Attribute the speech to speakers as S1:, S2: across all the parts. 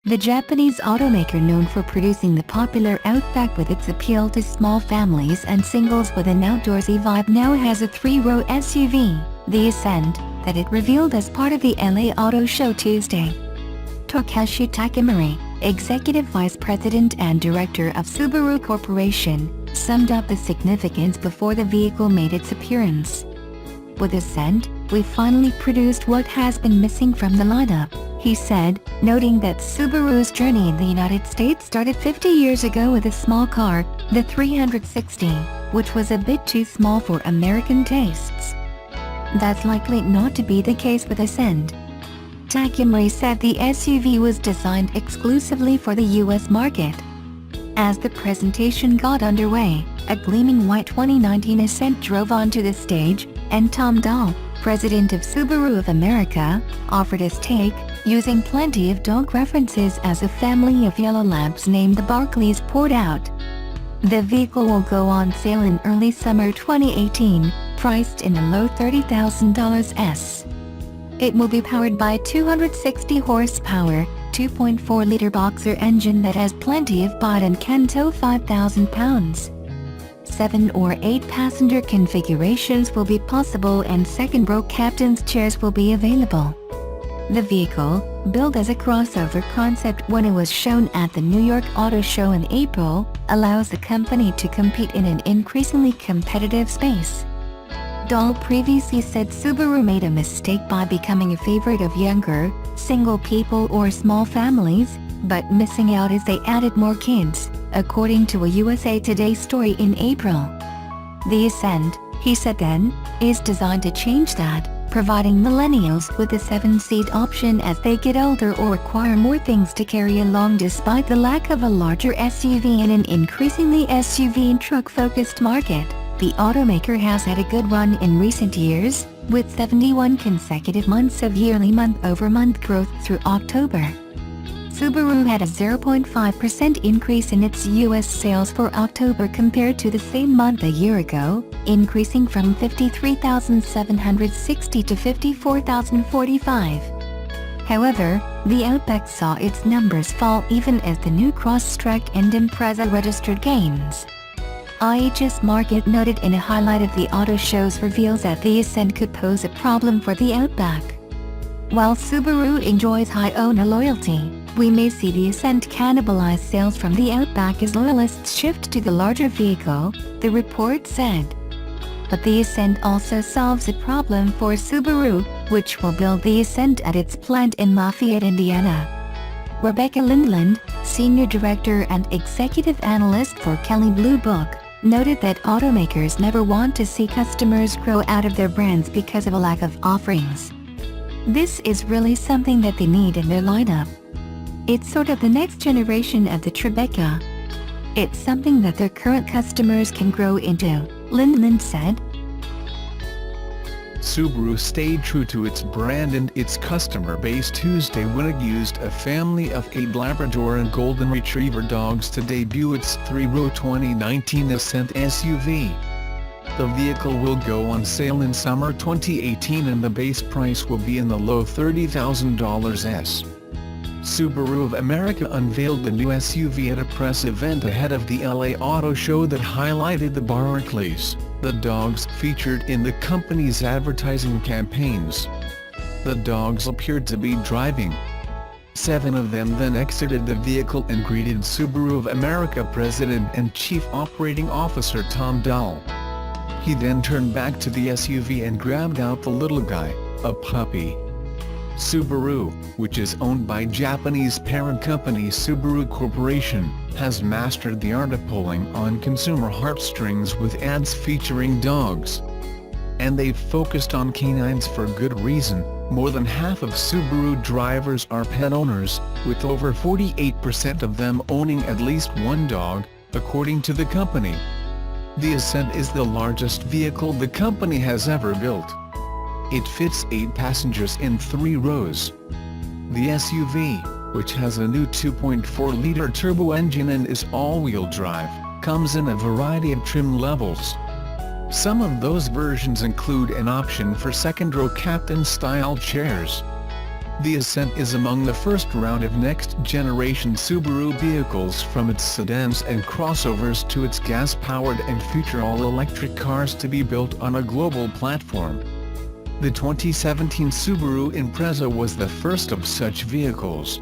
S1: The Japanese automaker, known for producing the popular Outback with its appeal to small families and singles with an outdoorsy vibe, now has a 3-row SUV, the Ascent, that it revealed as part of the LA Auto Show Tuesday. Takeshi Takamori, Executive Vice President and Director of Subaru Corporation, summed up the significance before the vehicle made its appearance. "With Ascent, we finally produced what has been missing from the lineup," he said, noting that Subaru's journey in the United States started 50 years ago with a small car, the 360, which was a bit too small for American tastes. That's likely not to be the case with Ascent. Takamori said the SUV was designed exclusively for the U.S. market. As the presentation got underway, a gleaming white 2019 Ascent drove onto the stage, and Tom Dahl, president of Subaru of America, offered his take, using plenty of dog references as a family of yellow labs named the Barkleys poured out. The vehicle will go on sale in early summer 2018, priced in the low $30,000s. It will be powered by a 260 horsepower, 2.4-liter boxer engine that has plenty of bite and can tow 5,000 pounds. 7 or 8 passenger configurations will be possible, and second-row captain's chairs will be available. The vehicle, billed as a crossover concept when it was shown at the New York Auto Show in April, allows the company to compete in an increasingly competitive space. Dahl previously said Subaru made a mistake by becoming a favorite of younger, single people or small families, but missing out as they added more kids, according to a USA Today story in April. The Ascent, he said then, is designed to change that, providing millennials with a 7-seat option as they get older or require more things to carry along, despite the lack of a larger SUV in an increasingly SUV and truck-focused market. The automaker has had a good run in recent years, with 71 consecutive months of yearly month-over-month growth through October. Subaru had a 0.5% increase in its U.S. sales for October compared to the same month a year ago, increasing from 53,760 to 54,045. However, the Outback saw its numbers fall even as the new Crosstrek and Impreza registered gains. IHS Markit noted in a highlight of the auto show's reveals that the Ascent could pose a problem for the Outback. While Subaru enjoys high owner loyalty, we may see the Ascent cannibalize sales from the Outback as loyalists shift to the larger vehicle, the report said. But the Ascent also solves a problem for Subaru, which will build the Ascent at its plant in Lafayette, Indiana. Rebecca Lindland, Senior Director and Executive Analyst for Kelley Blue Book, noted that automakers never want to see customers grow out of their brands because of a lack of offerings. This is really something that they need in their lineup. It's sort of the next generation of the Tribeca. It's something that their current customers can grow into, Lindland said.
S2: Subaru stayed true to its brand and its customer base Tuesday when it used a family of 8 Labrador and Golden Retriever dogs to debut its 3-row 2019 Ascent SUV. The vehicle will go on sale in summer 2018 and the base price will be in the low $30,000s. Subaru of America unveiled the new SUV at a press event ahead of the LA Auto Show that highlighted the Barkleys, the dogs featured in the company's advertising campaigns. The dogs appeared to be driving. 7 of them then exited the vehicle and greeted Subaru of America President and Chief Operating Officer Tom Dahl. He then turned back to the SUV and grabbed out the little guy, a puppy. Subaru, which is owned by Japanese parent company Subaru Corporation, has mastered the art of pulling on consumer heartstrings with ads featuring dogs. And they've focused on canines for good reason. More than half of Subaru drivers are pet owners, with over 48% of them owning at least one dog, according to the company. The Ascent is the largest vehicle the company has ever built. It fits 8 passengers in 3 rows. The SUV, which has a new 2.4-liter turbo engine and is all-wheel drive, comes in a variety of trim levels. Some of those versions include an option for second-row captain-style chairs. The Ascent is among the first round of next-generation Subaru vehicles, from its sedans and crossovers to its gas-powered and future all-electric cars, to be built on a global platform. The 2017 Subaru Impreza was the first of such vehicles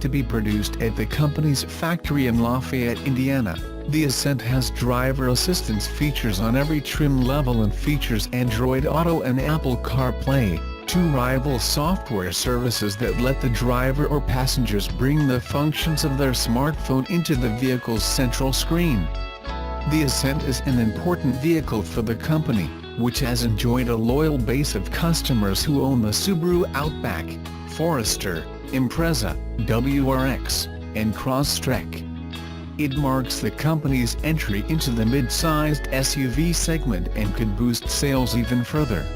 S2: to be produced at the company's factory in Lafayette, Indiana. The Ascent has driver assistance features on every trim level and features Android Auto and Apple CarPlay, two rival software services that let the driver or passengers bring the functions of their smartphone into the vehicle's central screen. The Ascent is an important vehicle for the company, which has enjoyed a loyal base of customers who own the Subaru Outback, Forester, Impreza, WRX, and Crosstrek. It marks the company's entry into the mid-sized SUV segment and could boost sales even further.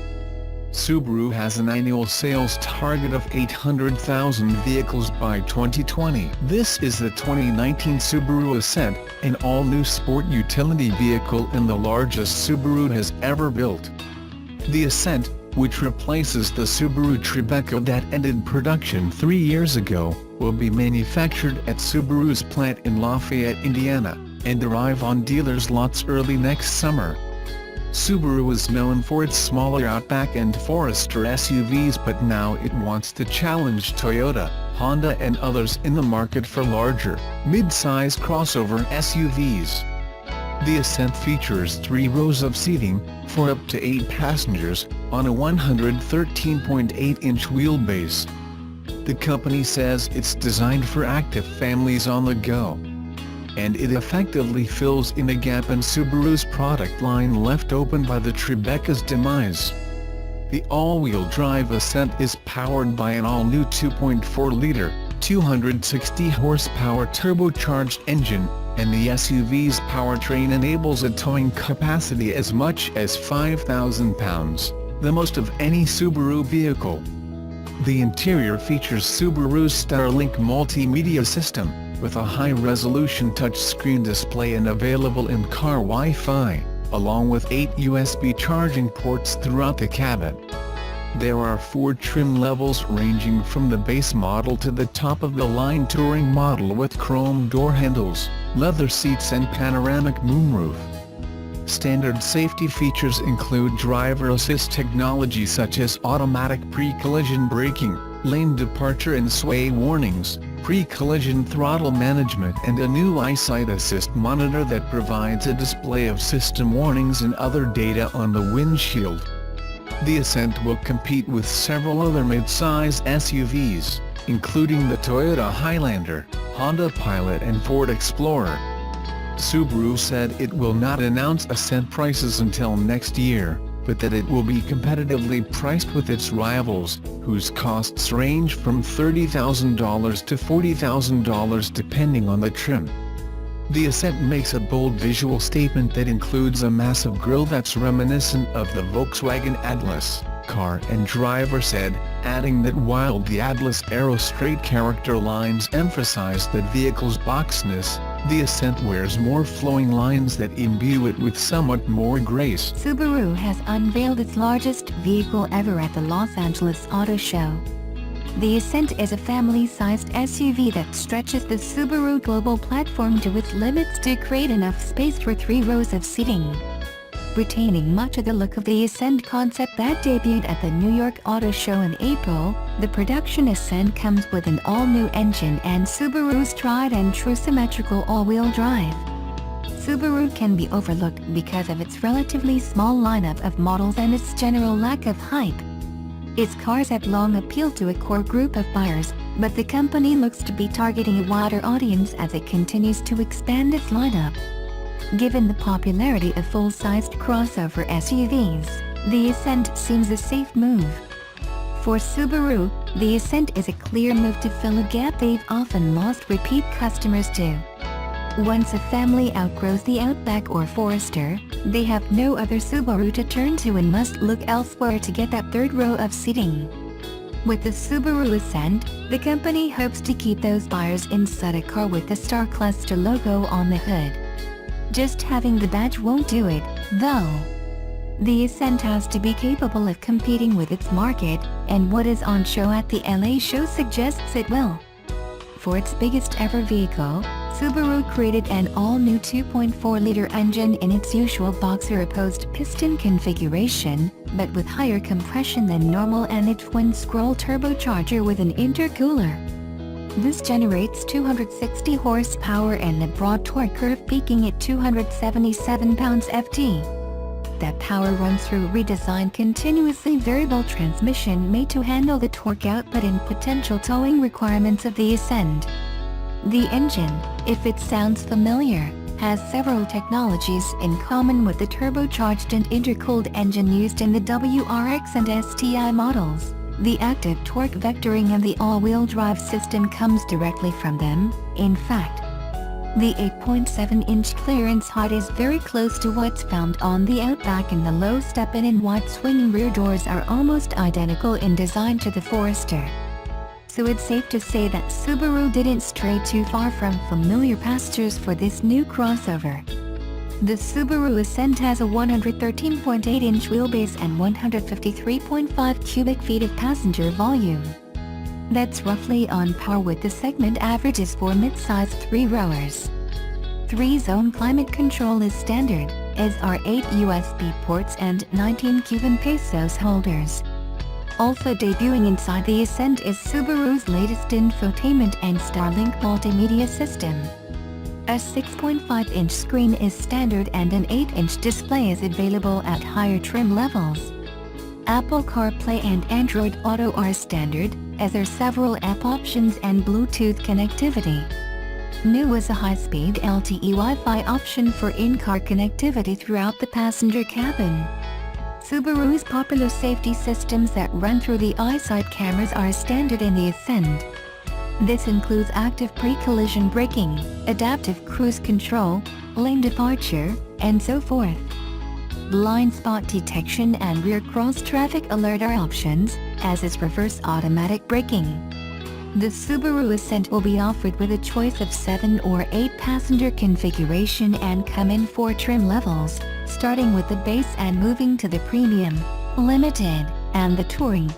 S2: Subaru has an annual sales target of 800,000 vehicles by 2020. This is the 2019 Subaru Ascent, an all-new sport utility vehicle and the largest Subaru has ever built. The Ascent, which replaces the Subaru Tribeca that ended production 3 years ago, will be manufactured at Subaru's plant in Lafayette, Indiana, and arrive on dealers' lots early next summer. Subaru is known for its smaller Outback and Forester SUVs, but now it wants to challenge Toyota, Honda and others in the market for larger, mid-size crossover SUVs. The Ascent features 3 rows of seating, for up to 8 passengers, on a 113.8-inch wheelbase. The company says it's designed for active families on the go, and it effectively fills in a gap in Subaru's product line left open by the Tribeca's demise. The all-wheel drive Ascent is powered by an all-new 2.4-liter, 260-horsepower turbocharged engine, and the SUV's powertrain enables a towing capacity as much as 5,000 pounds, the most of any Subaru vehicle. The interior features Subaru's Starlink multimedia system, with a high-resolution touchscreen display and available in-car Wi-Fi, along with 8 USB charging ports throughout the cabin. There are 4 trim levels ranging from the base model to the top-of-the-line touring model with chrome door handles, leather seats and panoramic moonroof. Standard safety features include driver assist technology such as automatic pre-collision braking, lane departure and sway warnings, pre-collision throttle management and a new eyesight assist monitor that provides a display of system warnings and other data on the windshield. The Ascent will compete with several other mid-size SUVs, including the Toyota Highlander, Honda Pilot and Ford Explorer. Subaru said it will not announce Ascent prices until next year, but that it will be competitively priced with its rivals, whose costs range from $30,000 to $40,000 depending on the trim. The Ascent makes a bold visual statement that includes a massive grille that's reminiscent of the Volkswagen Atlas, car and driver said, adding that while the Atlas Aero straight character lines emphasize the vehicle's boxness, the Ascent wears more flowing lines that imbue it with somewhat more grace.
S1: Subaru has unveiled its largest vehicle ever at the Los Angeles Auto Show. The Ascent is a family-sized SUV that stretches the Subaru global platform to its limits to create enough space for 3 rows of seating. Retaining much of the look of the Ascent concept that debuted at the New York Auto Show in April, the production Ascent comes with an all-new engine and Subaru's tried-and-true symmetrical all-wheel drive. Subaru can be overlooked because of its relatively small lineup of models and its general lack of hype. Its cars have long appealed to a core group of buyers, but the company looks to be targeting a wider audience as it continues to expand its lineup. Given the popularity of full-sized crossover SUVs, the Ascent seems a safe move. For Subaru, the Ascent is a clear move to fill a gap they've often lost repeat customers to. Once a family outgrows the Outback or Forester, they have no other Subaru to turn to and must look elsewhere to get that 3rd row of seating. With the Subaru Ascent, the company hopes to keep those buyers inside a car with the Star Cluster logo on the hood. Just having the badge won't do it, though. The Ascent has to be capable of competing with its market, and what is on show at the LA show suggests it will. For its biggest ever vehicle, Subaru created an all-new 2.4-liter engine in its usual boxer-opposed piston configuration, but with higher compression than normal, and a twin-scroll turbocharger with an intercooler. This generates 260 horsepower and a broad torque curve peaking at 277 pounds-ft. That power runs through redesigned continuously variable transmission made to handle the torque output and potential towing requirements of the Ascent. The engine, if it sounds familiar, has several technologies in common with the turbocharged and intercooled engine used in the WRX and STI models. The active torque vectoring and the all-wheel drive system comes directly from them. In fact, the 8.7-inch clearance height is very close to what's found on the Outback, and the low step-in and wide swinging rear doors are almost identical in design to the Forester. So it's safe to say that Subaru didn't stray too far from familiar pastures for this new crossover. The Subaru Ascent has a 113.8-inch wheelbase and 153.5 cubic feet of passenger volume. That's roughly on par with the segment averages for midsize 3-rowers. 3-zone climate control is standard, as are 8 USB ports and 19 Cuban pesos holders. Also debuting inside the Ascent is Subaru's latest infotainment and Starlink multimedia system. A 6.5-inch screen is standard and an 8-inch display is available at higher trim levels. Apple CarPlay and Android Auto are standard, as there are several app options and Bluetooth connectivity. New is a high-speed LTE Wi-Fi option for in-car connectivity throughout the passenger cabin. Subaru's popular safety systems that run through the eyesight cameras are standard in the Ascent. This includes active pre-collision braking, adaptive cruise control, lane departure, and so forth. Blind spot detection and rear cross-traffic alert are options, as is reverse automatic braking. The Subaru Ascent will be offered with a choice of 7 or 8 passenger configuration and come in 4 trim levels, starting with the base and moving to the Premium, Limited, and the Touring.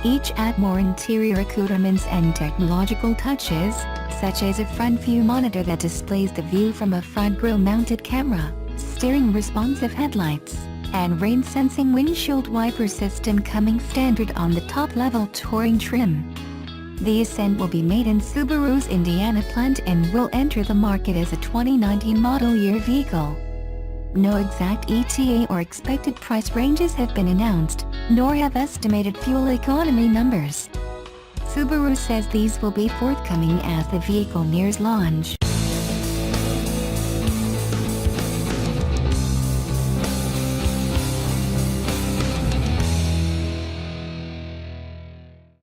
S1: Each add more interior accoutrements and technological touches, such as a front view monitor that displays the view from a front grille-mounted camera, steering responsive headlights, and rain-sensing windshield wiper system coming standard on the top-level Touring trim. The Ascent will be made in Subaru's Indiana plant and will enter the market as a 2019 model year vehicle. No exact ETA or expected price ranges have been announced, nor have estimated fuel economy numbers. Subaru says these will be forthcoming as the vehicle nears launch.